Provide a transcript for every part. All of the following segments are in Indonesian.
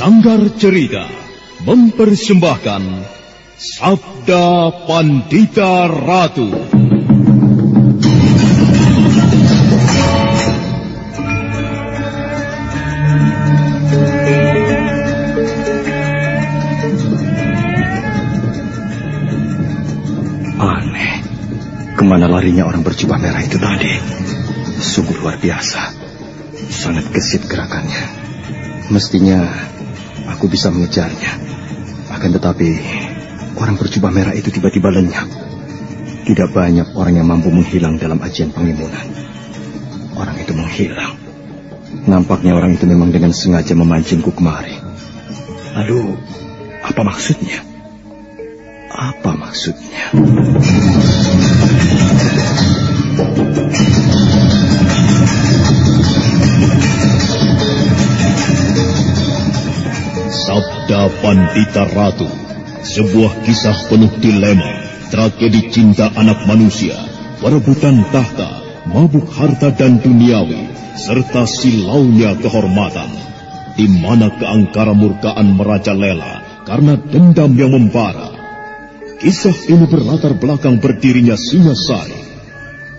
Sanggar Cerita mempersembahkan Sabda Pandita Ratu. Aneh, kemana larinya orang berjubah merah itu tadi? Sungguh luar biasa, sangat gesit gerakannya. Mestinya aku bisa mengejarnya. Akan tetapi orang berjubah merah itu tiba-tiba lenyap. Tidak banyak orang yang mampu menghilang dalam ajian penglimunan. Orang itu menghilang. Nampaknya orang itu memang dengan sengaja memancingku kemari. Lalu, apa maksudnya? Apa maksudnya? Sabda Pandita Ratu, sebuah kisah penuh dilema, tragedi cinta anak manusia, perebutan tahta, mabuk harta dan duniawi, serta silaunya kehormatan, di mana keangkara murkaan merajalela karena dendam yang membara. Kisah ini berlatar belakang berdirinya Singasari.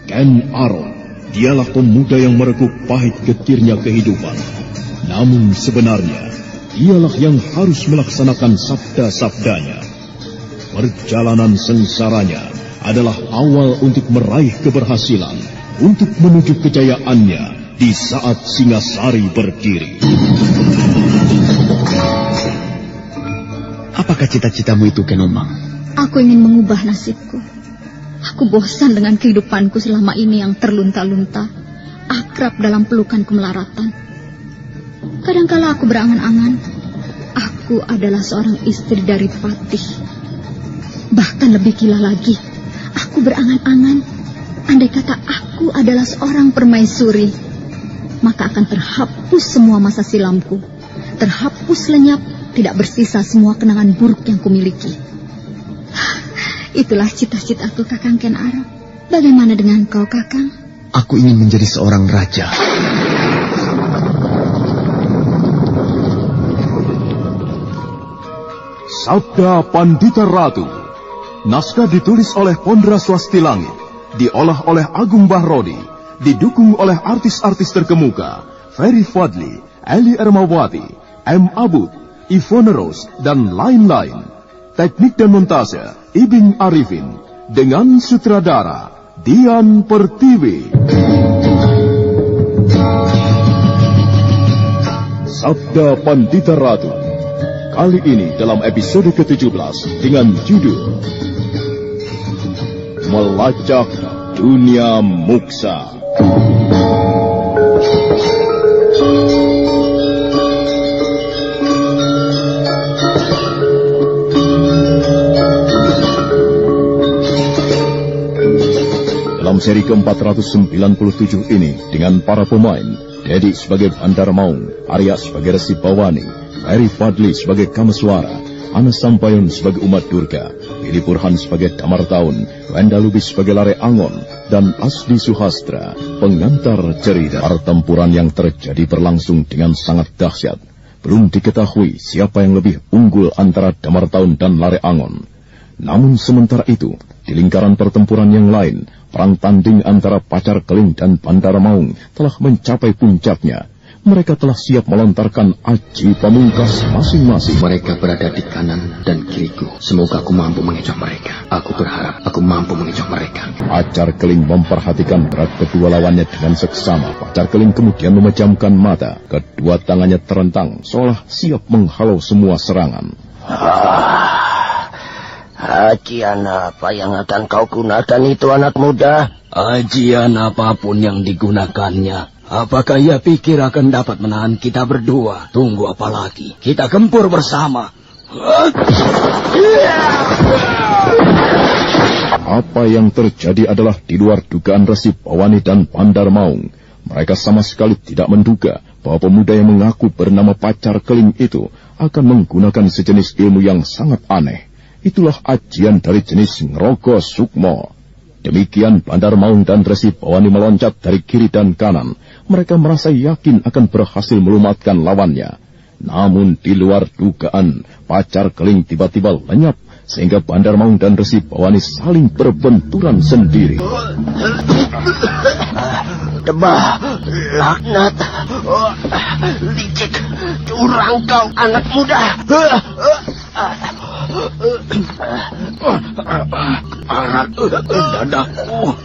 Ken Arok, dialah pemuda yang merekuk pahit getirnya kehidupan. Namun sebenarnya, dialah yang harus melaksanakan sabda-sabdanya. Perjalanan sengsaranya adalah awal untuk meraih keberhasilan, untuk menuju kejayaannya di saat Singasari berdiri. Apakah cita-citamu itu, Kenomang? Aku ingin mengubah nasibku. Aku bosan dengan kehidupanku selama ini yang terlunta-lunta, akrab dalam pelukan kemelaratan. Kadangkala aku berangan-angan, aku adalah seorang istri dari Patih. Bahkan lebih gila lagi, aku berangan-angan, andai kata aku adalah seorang permaisuri, maka akan terhapus semua masa silamku. Terhapus lenyap, tidak bersisa semua kenangan buruk yang kumiliki. Itulah cita-citaku, Kakang Ken Arok. Bagaimana dengan kau, Kakang? Aku ingin menjadi seorang raja. Sabda Pandita Ratu. Naskah ditulis oleh Pondra Swasti Langit, diolah oleh Agung Bahrodi, didukung oleh artis-artis terkemuka Ferry Fadli, Eli Ermawati, M. Abud, Ivone Rose, dan lain-lain. Teknik dan montase Ibing Arifin, dengan sutradara Dian Pertiwi. Sabda Pandita Ratu, kali ini dalam episode ke-17 dengan judul Melacak Dunia Muksa. Dalam seri ke-497 ini dengan para pemain, Dedi sebagai Bandar Maung, Arya sebagai Resi Bawani, Ferry Fadli sebagai Kameswara, Ana Sampayon sebagai Umat Durga, Billy Burhan sebagai Damar Taun, Wenda Lubis sebagai Lare Angon, dan Asdi Suhastra, pengantar cerita. Pertempuran yang terjadi berlangsung dengan sangat dahsyat. Belum diketahui siapa yang lebih unggul antara Damar Taun dan Lare Angon. Namun sementara itu, di lingkaran pertempuran yang lain, perang tanding antara Pacar Keling dan Bandar Maung telah mencapai puncaknya. Mereka telah siap melontarkan aji pamungkas masing-masing. Mereka berada di kanan dan kiriku. Semoga aku mampu mengecoh mereka. Aku berharap aku mampu mengecoh mereka. Pacar Keling memperhatikan gerak kedua lawannya dengan seksama. Pacar Keling kemudian memejamkan mata. Kedua tangannya terentang, seolah siap menghalau semua serangan. Ajian apa yang akan kau gunakan itu, anak muda? Ajian apapun yang digunakannya. Apakah ia pikir akan dapat menahan kita berdua? Tunggu apa lagi? Kita gempur bersama. Apa yang terjadi adalah di luar dugaan Resi Bawani dan Bandar Maung. Mereka sama sekali tidak menduga bahwa pemuda yang mengaku bernama Pacar Keling itu akan menggunakan sejenis ilmu yang sangat aneh. Itulah ajian dari jenis Ngrogo Sukmo. Demikian Bandar Maung dan Resi Bawani meloncat dari kiri dan kanan. Mereka merasa yakin akan berhasil melumatkan lawannya. Namun di luar dugaan, Pacar Keling tiba-tiba lenyap, sehingga Bandar Maung dan Resi Bawani saling berbenturan sendiri. Debah, laknat, licik, curang kau anak muda. Arak dadaku.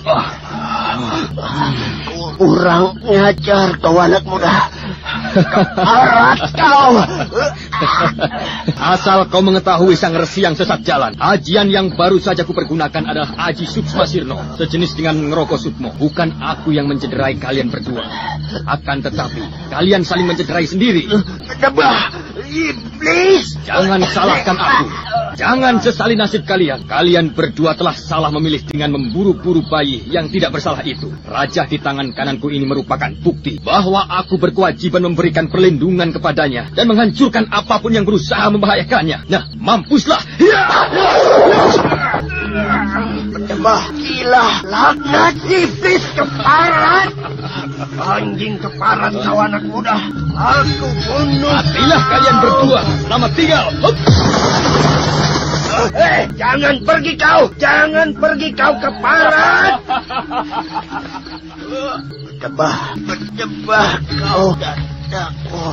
Kurang ngajar kau anak muda. Arak kau. Asal kau mengetahui sang resi yang sesat jalan, ajian yang baru saja kupergunakan adalah Aji Suksma Sirno, sejenis dengan Ngeroko Sukmo. Bukan aku yang mencederai kalian berdua. Akan tetapi, kalian saling mencederai sendiri. Debah, iblis. Jangan salahkan aku. Jangan sesali nasib kalian. Kalian berdua telah salah memilih dengan memburu-buru bayi yang tidak bersalah itu. Raja di tangan kananku ini merupakan bukti bahwa aku berkewajiban memberikan perlindungan kepadanya dan menghancurkan apapun yang berusaha membahayakannya. Nah, mampuslah. Debah, gila, laknat, iblis, keparat. Anjing keparat kau anak muda. Aku bunuh. Matilah kalian berdua. Selamat tinggal. Hup. Jangan pergi kau. Jangan pergi kau keparat. Berdebah kau. Dadaku.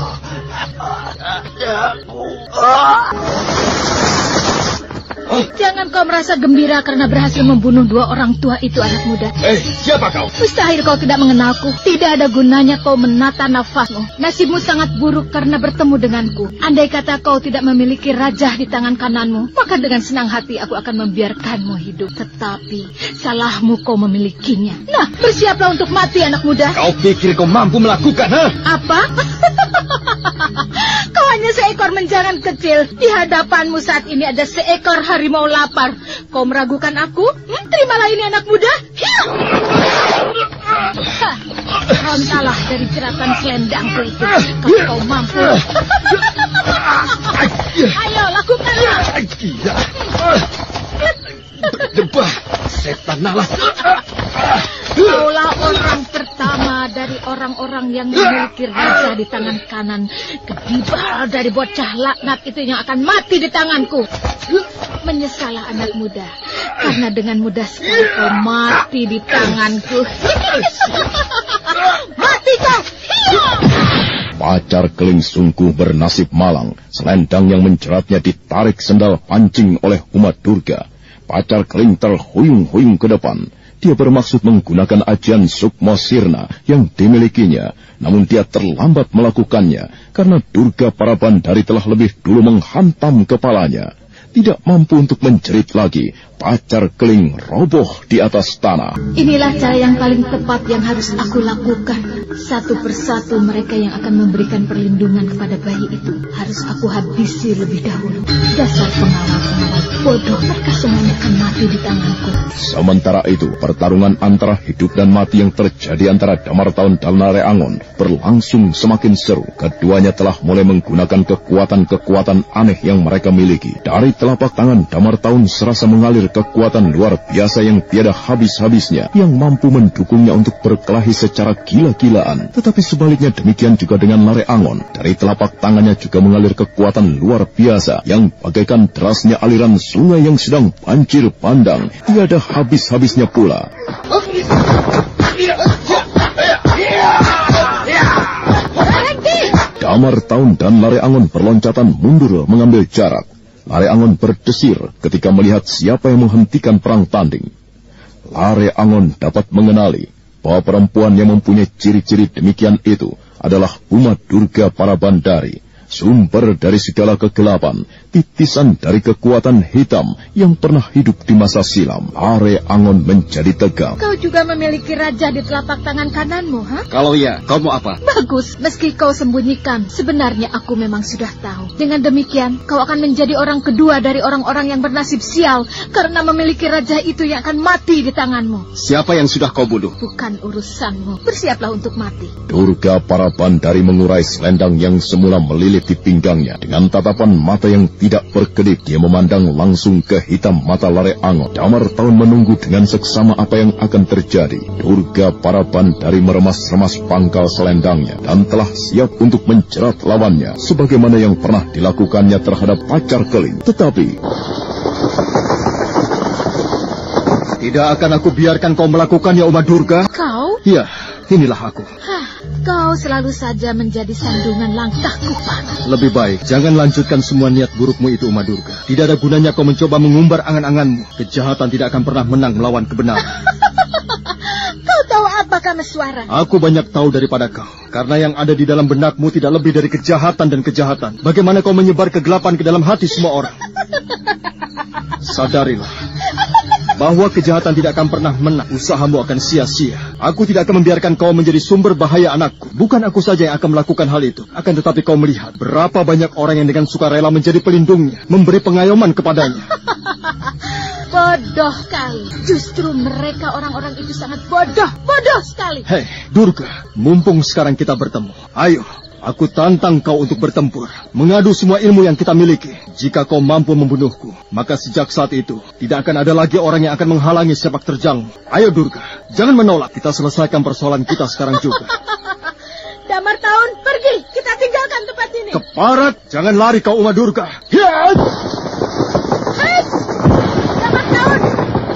Jangan kau merasa gembira karena berhasil membunuh dua orang tua itu, anak muda. Siapa kau? Mustahil kau tidak mengenalku. Tidak ada gunanya kau menata nafasmu. Nasibmu sangat buruk karena bertemu denganku. Andai kata kau tidak memiliki raja di tangan kananmu, maka dengan senang hati aku akan membiarkanmu hidup. Tetapi salahmu kau memilikinya. Nah, bersiaplah untuk mati, anak muda. Kau pikir kau mampu melakukan, ha? Apa? Kau hanya seekor menjangan kecil. Di hadapanmu saat ini ada seekor harimau lapar. Kau meragukan aku? Terimalah ini, anak muda. Rontalah dari jeratan selendangku itu. Kalau kau mampu. Ayo, lakukanlah. Berdebah, setan nalas. Kaulah orang pertama dari orang-orang yang memiliki raja di tangan kanan. Kedibal dari bocah laknat itu yang akan mati di tanganku. Menyesalah, anak muda, karena dengan mudah sekali kau mati di tanganku. Mati kau! Pacar Keling sungguh bernasib malang. Selendang yang menjeratnya ditarik sendal pancing oleh Umat Durga. Pacar Keling terhuyung-huyung ke depan. Dia bermaksud menggunakan ajian Sukma Sirna yang dimilikinya, namun dia terlambat melakukannya karena Durga Parabandari telah lebih dulu menghantam kepalanya. Tidak mampu untuk menjerit lagi, Pacar Keling roboh di atas tanah. Inilah cara yang paling tepat yang harus aku lakukan. Satu persatu mereka yang akan memberikan perlindungan kepada bayi itu harus aku habisi lebih dahulu. Dasar pengawal-pengawal bodoh, mereka semuanya akan mati di tanganku. Sementara itu, pertarungan antara hidup dan mati yang terjadi antara Damartaun dan Lare Angon berlangsung semakin seru. Keduanya telah mulai menggunakan kekuatan-kekuatan aneh yang mereka miliki. Dari telapak tangan Damartaun serasa mengalir kekuatan luar biasa yang tiada habis-habisnya, yang mampu mendukungnya untuk berkelahi secara gila-gilaan. Tetapi sebaliknya demikian juga dengan Lare Angon. Dari telapak tangannya juga mengalir kekuatan luar biasa yang bagaikan derasnya aliran sungai yang sedang banjir bandang. Tiada habis-habisnya pula. Damartaun dan Lare Angon berloncatan mundur mengambil jarak. Lare Angon berdesir ketika melihat siapa yang menghentikan perang tanding. Lare Angon dapat mengenali bahwa perempuan yang mempunyai ciri-ciri demikian itu adalah Umat Durga Parabandari, sumber dari segala kegelapan, titisan dari kekuatan hitam yang pernah hidup di masa silam. Lare Angon menjadi tegang. Kau juga memiliki raja di telapak tangan kananmu, ha? Kalau iya, kau mau apa? Bagus, meski kau sembunyikan, sebenarnya aku memang sudah tahu. Dengan demikian, kau akan menjadi orang kedua dari orang-orang yang bernasib sial karena memiliki raja itu yang akan mati di tanganmu. Siapa yang sudah kau bunuh? Bukan urusanmu. Bersiaplah untuk mati. Durga Parabandari mengurai selendang yang semula melilit di pinggangnya dengan tatapan mata yang tidak berkedip, dia memandang langsung ke hitam mata Lare Angon. Damar Taun menunggu dengan seksama apa yang akan terjadi. Durga Parabandari meremas-remas pangkal selendangnya dan telah siap untuk menjerat lawannya, sebagaimana yang pernah dilakukannya terhadap pacar Keling. Tetapi tidak akan aku biarkan kau melakukannya, Uma Durga. Kau? Ya, inilah aku. Kau selalu saja menjadi sandungan langkahku, Paman. Lebih baik, jangan lanjutkan semua niat burukmu itu, Uma Durga. Tidak ada gunanya kau mencoba mengumbar angan-anganmu. Kejahatan tidak akan pernah menang melawan kebenaran. Kau tahu apa Kameswara? Aku banyak tahu daripada kau. Karena yang ada di dalam benakmu tidak lebih dari kejahatan dan kejahatan. Bagaimana kau menyebar kegelapan ke dalam hati semua orang? Sadarilah bahwa kejahatan tidak akan pernah menang. Usahamu akan sia-sia. Aku tidak akan membiarkan kau menjadi sumber bahaya anakku. Bukan aku saja yang akan melakukan hal itu. Akan tetapi kau melihat berapa banyak orang yang dengan sukarela menjadi pelindungnya, memberi pengayoman kepadanya. Bodoh sekali. Justru mereka orang-orang itu sangat bodoh. Bodoh sekali. Hei, Durga, mumpung sekarang kita bertemu. Ayo, aku tantang kau untuk bertempur. Mengadu semua ilmu yang kita miliki. Jika kau mampu membunuhku, maka sejak saat itu tidak akan ada lagi orang yang akan menghalangi sepak terjangmu. Ayo Durga, jangan menolak. Kita selesaikan persoalan kita sekarang juga. Damar Taun, pergi. Kita tinggalkan tempat ini. Keparat, jangan lari kau Uma Durga. Hei, Damar Taun,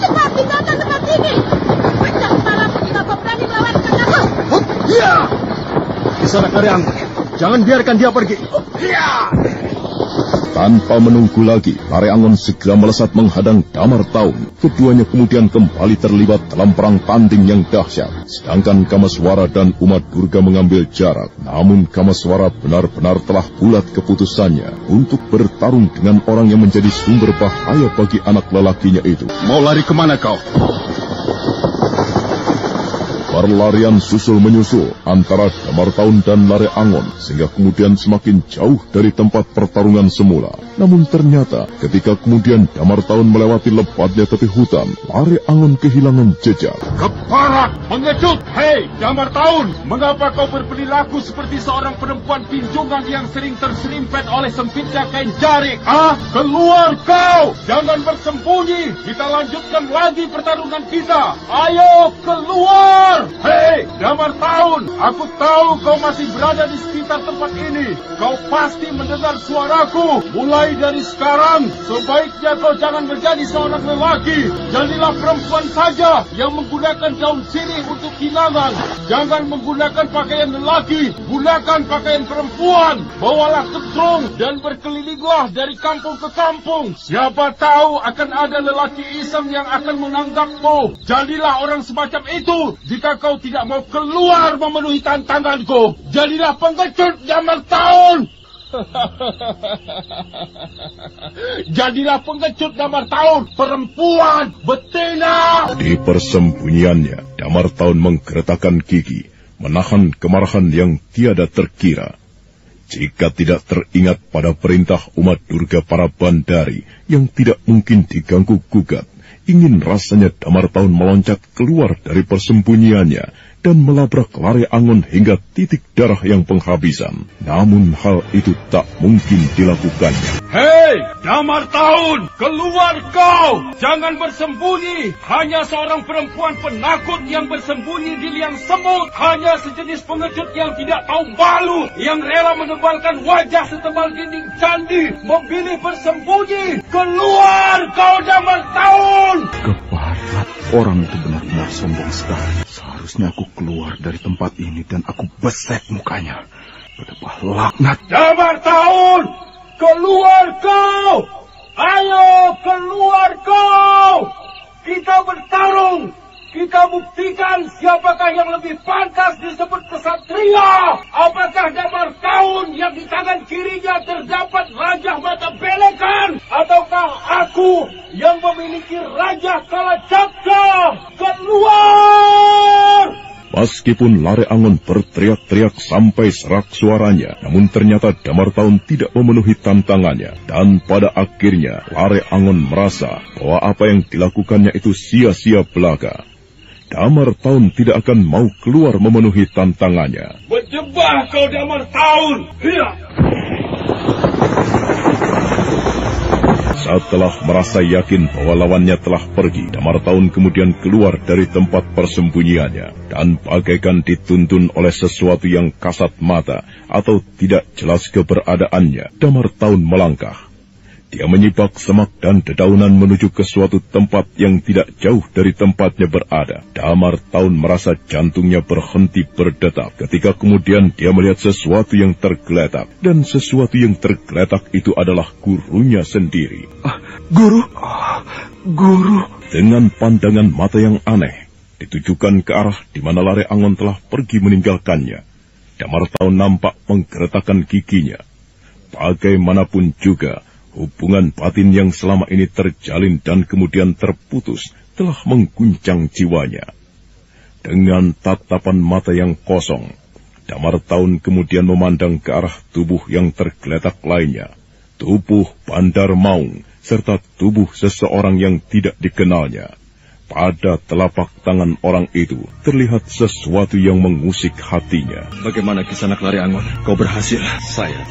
cepat tinggalkan tempat ini. Pecah kepalamu jika kau berani melawankan aku. Ya, di sana Lare Angon. Jangan biarkan dia pergi. Ya. tanpa menunggu lagi, Lare Angon segera melesat menghadang Damar Taun. Keduanya kemudian kembali terlibat dalam perang tanding yang dahsyat. Sedangkan Kameswara dan Uma Durga mengambil jarak. Namun Kameswara benar-benar telah bulat keputusannya untuk bertarung dengan orang yang menjadi sumber bahaya bagi anak lelakinya itu. Mau lari kemana kau? Perlarian susul menyusul antara Damar Taun dan Lare Angon sehingga kemudian semakin jauh dari tempat pertarungan semula. Namun ternyata ketika kemudian Damar Taun melewati lebatnya tepi hutan, Lare Angon kehilangan jejak. Keparat, mengecut! Hei, Damar Taun, mengapa kau berperilaku seperti seorang perempuan pinjungan yang sering terselimpet oleh sempitnya kain jarik? Keluar kau! Jangan bersembunyi! Kita lanjutkan lagi pertarungan kita! Ayo, keluar! Hei, Damar Taun, aku tahu kau masih berada di sekitar tempat ini. Kau pasti mendengar suaraku. Mulai dari sekarang, sebaiknya kau jangan menjadi seorang lelaki. Jadilah perempuan saja yang menggunakan daun sirih untuk hinangan. Jangan menggunakan pakaian lelaki, gunakan pakaian perempuan. Bawalah ketrung dan berkelilinglah dari kampung ke kampung. Siapa tahu akan ada lelaki iseng yang akan menanggapmu. Jadilah orang semacam itu. Jika kau tidak mau keluar memenuhi tantanganku, jadilah pengecut Damar Taun. Jadilah pengecut Damar Taun, perempuan, betina. Di persembunyiannya, Damar Taun menggeretakkan gigi, menahan kemarahan yang tiada terkira. Jika tidak teringat pada perintah Uma Durga Parabandari yang tidak mungkin diganggu-gugat, ingin rasanya Damar Taun meloncat keluar dari persembunyiannya dan melabrak Lare Angon hingga titik darah yang penghabisan. Namun hal itu tak mungkin dilakukannya. Hei, Damar Taun, keluar kau! Jangan bersembunyi. Hanya seorang perempuan penakut yang bersembunyi di liang semut. Hanya sejenis pengecut yang tidak tahu malu, yang rela menebalkan wajah setebal dinding candi, memilih bersembunyi. Keluar kau, Damar Taun! Keparat, orang itu benar-benar sombong sekali. Seharusnya aku keluar dari tempat ini dan aku beset mukanya. Betapa laknat. Damar Taun, keluar kau! Ayo, keluar kau! Kita bertarung. Kita buktikan siapakah yang lebih pantas disebut kesatria. Apakah Damar Taun yang di tangan kirinya terdapat Raja Mata Belekan, ataukah aku yang memiliki Raja Kalacakra? Keluar! Meskipun Lare Angon berteriak-teriak sampai serak suaranya, namun ternyata Damar Taun tidak memenuhi tantangannya. Dan pada akhirnya Lare Angon merasa bahwa apa yang dilakukannya itu sia-sia belaka. Damar Taun tidak akan mau keluar memenuhi tantangannya. Berjebah kau, Damar Taun! Hiya! Setelah merasa yakin bahwa lawannya telah pergi, Damar Taun kemudian keluar dari tempat persembunyiannya dan bagaikan dituntun oleh sesuatu yang kasat mata atau tidak jelas keberadaannya. Damar Taun melangkah. Dia menyibak semak dan dedaunan menuju ke suatu tempat yang tidak jauh dari tempatnya berada. Damar Taun merasa jantungnya berhenti berdetak ketika kemudian dia melihat sesuatu yang tergeletak. Dan sesuatu yang tergeletak itu adalah gurunya sendiri. Guru? Guru? Dengan pandangan mata yang aneh, ditujukan ke arah di mana Lare Angon telah pergi meninggalkannya. Damar Taun nampak menggeretakkan giginya. Bagaimanapun juga, hubungan batin yang selama ini terjalin dan kemudian terputus telah mengguncang jiwanya. Dengan tatapan mata yang kosong, Damar Taun kemudian memandang ke arah tubuh yang tergeletak lainnya. Tubuh Bandar Maung, serta tubuh seseorang yang tidak dikenalnya. Pada telapak tangan orang itu terlihat sesuatu yang mengusik hatinya. Bagaimana Kisanak Lare Angon? Kau berhasil?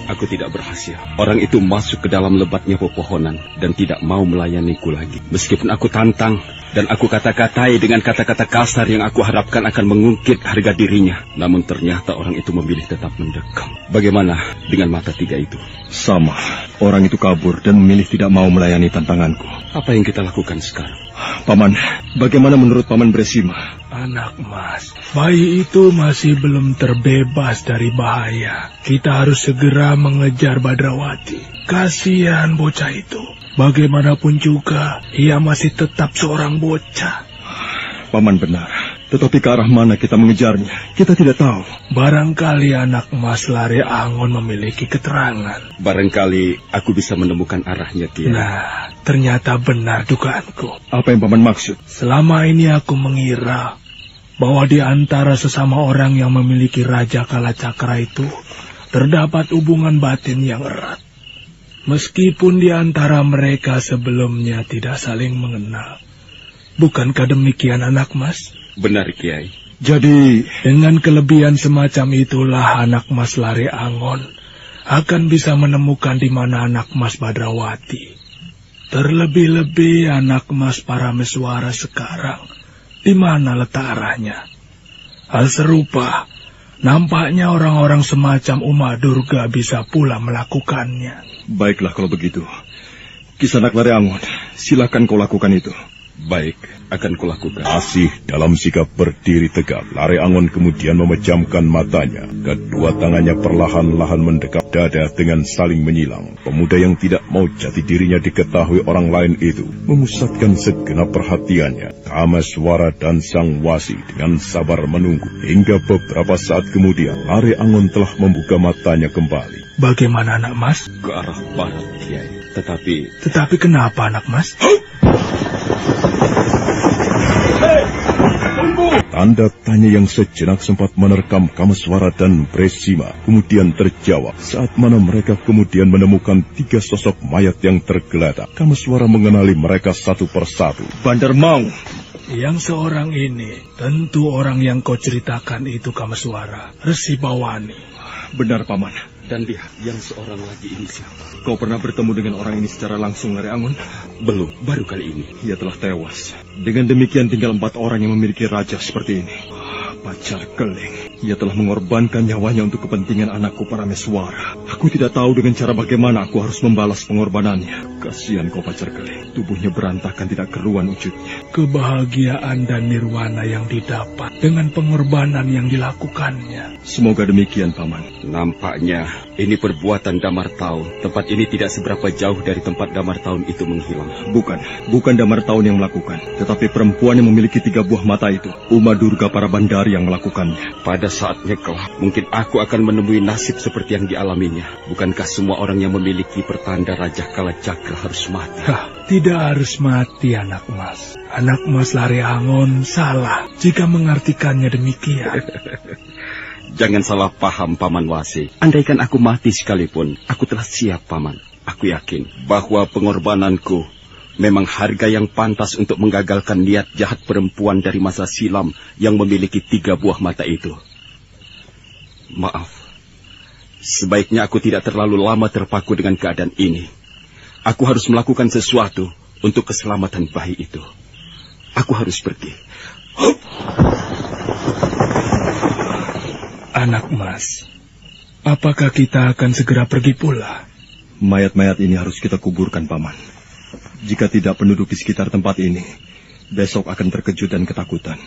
Aku tidak berhasil. Orang itu masuk ke dalam lebatnya pepohonan dan tidak mau melayaniku lagi. Meskipun aku tantang dan aku kata-katai dengan kata-kata kasar yang aku harapkan akan mengungkit harga dirinya. Namun ternyata orang itu memilih tetap mendekam. Bagaimana dengan mata tiga itu? Sama. Orang itu kabur dan memilih tidak mau melayani tantanganku. Apa yang kita lakukan sekarang? Paman, bagaimana menurut Paman Bresima? Anak Mas, bayi itu masih belum terbebas dari bahaya. Kita harus segera mengejar Badrawati. Kasihan bocah itu. Bagaimanapun juga, ia masih tetap seorang bocah. Paman benar. Tetapi ke arah mana kita mengejarnya, kita tidak tahu. Barangkali anak Mas Lare Angon memiliki keterangan. Barangkali aku bisa menemukan arahnya, Kiai. Nah, ternyata benar dugaanku. Apa yang Paman maksud? Selama ini aku mengira bahwa di antara sesama orang yang memiliki Raja Kalacakra itu terdapat hubungan batin yang erat. Meskipun di antara mereka sebelumnya tidak saling mengenal. Bukankah demikian anak Mas? Benar, Kiai. Jadi, dengan kelebihan semacam itulah anak Mas Lare Angon akan bisa menemukan di mana anak Mas Badrawati. Terlebih-lebih anak Mas Parameswara sekarang, di mana letak arahnya. Hal serupa, nampaknya orang-orang semacam Uma Durga bisa pula melakukannya. Baiklah kalau begitu. Kisanak Lare Angon, silakan kau lakukan itu. Baik, akan kulakukan. Masih dalam sikap berdiri tegak, Lare Angon kemudian memejamkan matanya. Kedua tangannya perlahan-lahan mendekap dada dengan saling menyilang. Pemuda yang tidak mau jati dirinya diketahui orang lain itu memusatkan segenap perhatiannya. Kameswara dan Sang Wasi dengan sabar menunggu. Hingga beberapa saat kemudian, Lare Angon telah membuka matanya kembali. Bagaimana anak Mas? Ke arah barat, Kiai. Tetapi kenapa anak Mas? Tanda tanya yang sejenak sempat menerkam Kameswara dan Bresima kemudian terjawab saat mana mereka kemudian menemukan tiga sosok mayat yang tergeletak. Kameswara mengenali mereka satu persatu. Bandar Maung. Yang seorang ini tentu orang yang kau ceritakan itu Kameswara, Resi Bawani. Benar, Paman. Dan dia, yang seorang lagi ini siapa? Kau pernah bertemu dengan orang ini secara langsung, Lare Angon? Belum, baru kali ini. Ia telah tewas. Dengan demikian tinggal 4 orang yang memiliki raja seperti ini. Pacar Keling. Ia telah mengorbankan nyawanya untuk kepentingan anakku Parameswara. Aku tidak tahu dengan cara bagaimana aku harus membalas pengorbanannya. Kasihan kau Pacar Keling. Tubuhnya berantakan tidak keruan wujudnya. Kebahagiaan dan nirwana yang didapat dengan pengorbanan yang dilakukannya. Semoga demikian, Paman. Nampaknya ini perbuatan Damar Taun. Tempat ini tidak seberapa jauh dari tempat Damar Taun itu menghilang. Bukan Damar Taun yang melakukan, tetapi perempuan yang memiliki 3 buah mata itu, Uma Durga Parabandari yang melakukannya. Pada saatnya kelak, mungkin aku akan menemui nasib seperti yang dialaminya. Bukankah semua orang yang memiliki pertanda Raja Kalacakra harus mati? Tidak harus mati, anak Mas. Anak Mas Lare Angon salah jika mengartikannya demikian. Jangan salah paham, Paman Wasi. Andaikan aku mati sekalipun, aku telah siap, Paman. Aku yakin bahwa pengorbananku memang harga yang pantas untuk menggagalkan niat jahat perempuan dari masa silam yang memiliki 3 buah mata itu. Maaf, sebaiknya aku tidak terlalu lama terpaku dengan keadaan ini. Aku harus melakukan sesuatu untuk keselamatan bayi itu. Aku harus pergi. Anak Mas, apakah kita akan segera pergi pula? Mayat-mayat ini harus kita kuburkan, Paman. Jika tidak, penduduk di sekitar tempat ini besok akan terkejut dan ketakutan.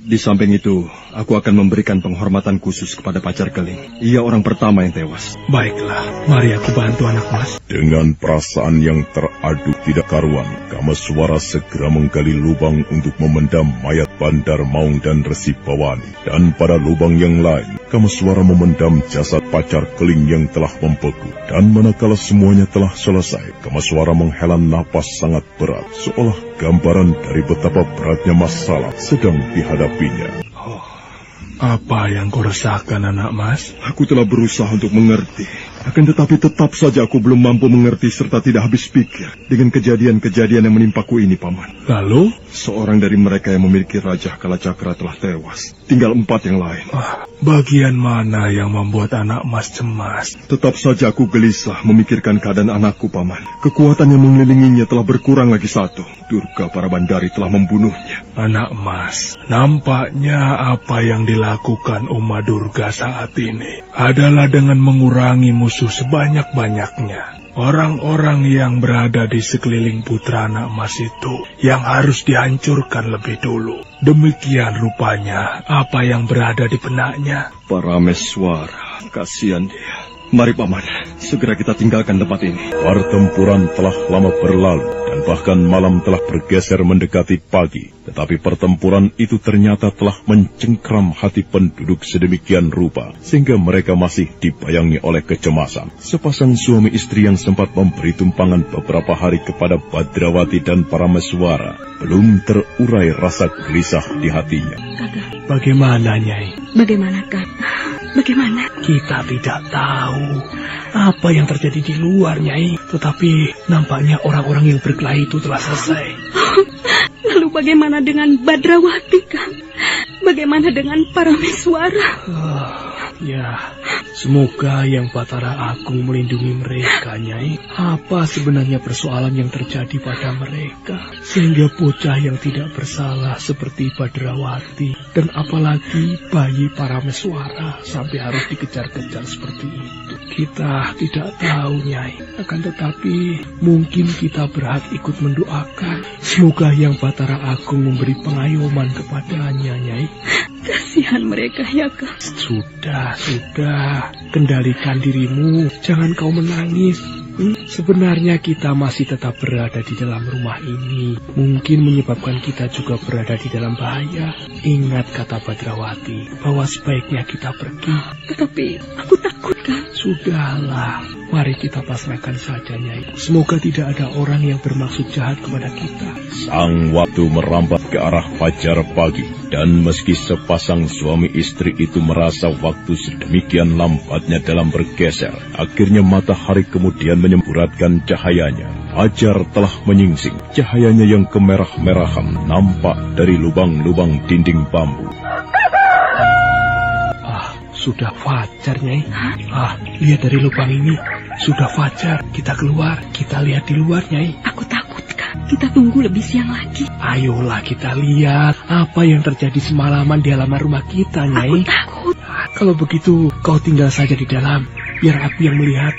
Di samping itu, aku akan memberikan penghormatan khusus kepada Pacar Keling. Ia orang pertama yang tewas. Baiklah, mari aku bantu anak Mas. Dengan perasaan yang teraduk tidak karuan, Kameswara segera menggali lubang untuk memendam mayat Bandar Maung dan Resi Bawani. Dan pada lubang yang lain, Kameswara memendam jasad Pacar Keling yang telah membeku. Dan manakala semuanya telah selesai, Kameswara menghela napas sangat berat, seolah gambaran dari betapa beratnya masalah sedang dihadapinya. Oh, apa yang kau resahkan, anak Mas? Aku telah berusaha untuk mengerti. Akan tetapi tetap saja aku belum mampu mengerti serta tidak habis pikir dengan kejadian-kejadian yang menimpaku ini, Paman. Lalu? Seorang dari mereka yang memiliki Raja Kalacakra telah tewas. Tinggal 4 yang lain. Bagian mana yang membuat anak Mas cemas? Tetap saja aku gelisah memikirkan keadaan anakku, Paman. Kekuatan yang mengelilinginya telah berkurang lagi 1. Durga para Bandari telah membunuhnya. Anak Mas, nampaknya apa yang dilakukan Uma Durga saat ini adalah dengan mengurangi musuh sebanyak-banyaknya. Orang-orang yang berada di sekeliling putra anak Mas itu yang harus dihancurkan lebih dulu. Demikian rupanya apa yang berada di benaknya. Parameswara, kasihan dia. Mari, Paman, segera kita tinggalkan tempat ini. Pertempuran telah lama berlalu dan bahkan malam telah bergeser mendekati pagi. Tetapi pertempuran itu ternyata telah mencengkram hati penduduk sedemikian rupa, sehingga mereka masih dibayangi oleh kecemasan. Sepasang suami istri yang sempat memberi tumpangan beberapa hari kepada Badrawati dan Parameswara, belum terurai rasa gelisah di hatinya. Kakak. Bagaimana, Nyai? Bagaimana, Kak? Bagaimana? Kita tidak tahu apa yang terjadi di luar, Nyai. Tetapi nampaknya orang-orang yang berkelahi itu telah selesai. Lalu bagaimana dengan Badrawati, Kang? Bagaimana dengan Parameswara? Ya, semoga Yang Batara Agung melindungi mereka, Nyai. Apa sebenarnya persoalan yang terjadi pada mereka, sehingga bocah yang tidak bersalah seperti Badrawati dan apalagi bayi Parameswara sampai harus dikejar-kejar seperti itu? Kita tidak tahu, Nyai. Akan tetapi mungkin kita berhak ikut mendoakan. Semoga Yang Batara Agung memberi pengayoman kepadanya, Nyai. Kasihan mereka, ya, Kak. Sudah. Kendalikan dirimu. Jangan kau menangis. Sebenarnya kita masih tetap berada di dalam rumah ini. Mungkin menyebabkan kita juga berada di dalam bahaya. Ingat kata Badrawati, bahwa sebaiknya kita pergi. Tetapi aku takut, Kang. Sudahlah, mari kita pasrahkan saja, Nyai. Semoga tidak ada orang yang bermaksud jahat kepada kita. Sang waktu merambat ke arah fajar pagi. Dan meski sepasang suami istri itu merasa waktu sedemikian lambatnya dalam bergeser, akhirnya matahari kemudian menyemburatkan cahayanya. Fajar telah menyingsing. Cahayanya yang kemerah-merahan nampak dari lubang-lubang dinding bambu. Sudah fajar, Nyai. Lihat dari lubang ini. Sudah fajar. Kita keluar. Kita lihat di luar, Nyai. Aku takut, Kak. Kita tunggu lebih siang lagi. Ayolah kita lihat apa yang terjadi semalaman di halaman rumah kita, Nyai. Aku takut. Kalau begitu, kau tinggal saja di dalam. Biar aku yang melihat.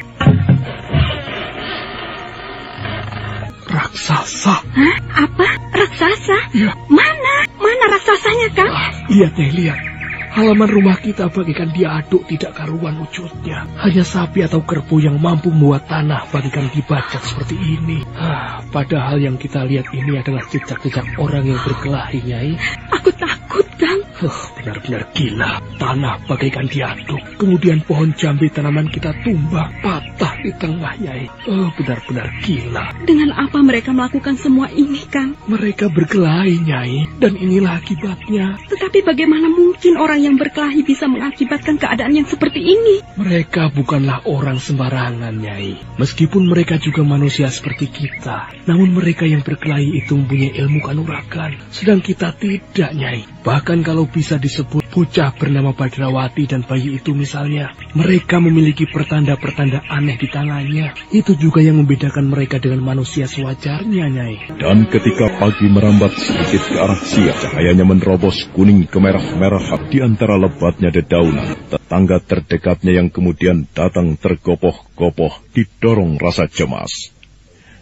Raksasa. Hah? Apa? Raksasa? Ya. Mana raksasanya, Kak? Lihat, Nyai, lihat. Halaman rumah kita bagaikan diaduk tidak karuan wujudnya. Hanya sapi atau kerbau yang mampu membuat tanah bagaikan dibajak seperti ini. Padahal yang kita lihat ini adalah jejak-jejak orang yang berkelahi, Nyai. Aku takut, Kang. Benar-benar gila. Tanah bagaikan diaduk. Kemudian pohon jambi tanaman kita tumbang, patah di tengah, Nyai. Benar-benar gila. Dengan apa mereka melakukan semua ini, Kang? Mereka berkelahi, Nyai. Dan inilah akibatnya. Tetapi bagaimana mungkin orang yang berkelahi bisa mengakibatkan keadaan yang seperti ini? Mereka bukanlah orang sembarangan, Nyai. Meskipun mereka juga manusia seperti kita, namun mereka yang berkelahi itu mempunyai ilmu kanuragan, sedang kita tidak, Nyai. Bahkan kalau bisa disebut bocah bernama Badrawati dan bayi itu misalnya, mereka memiliki pertanda-pertanda aneh di tangannya. Itu juga yang membedakan mereka dengan manusia sewajarnya, Nyai. Dan ketika pagi merambat sedikit ke arah siang, cahayanya menerobos kuning kemerah-merahan di antara lebatnya dedaunan. Tetangga terdekatnya yang kemudian datang tergopoh-gopoh didorong rasa cemas.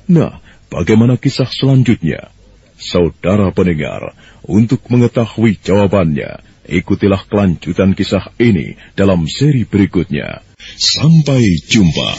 Nah, bagaimana kisah selanjutnya? Saudara pendengar, untuk mengetahui jawabannya, ikutilah kelanjutan kisah ini dalam seri berikutnya. Sampai jumpa.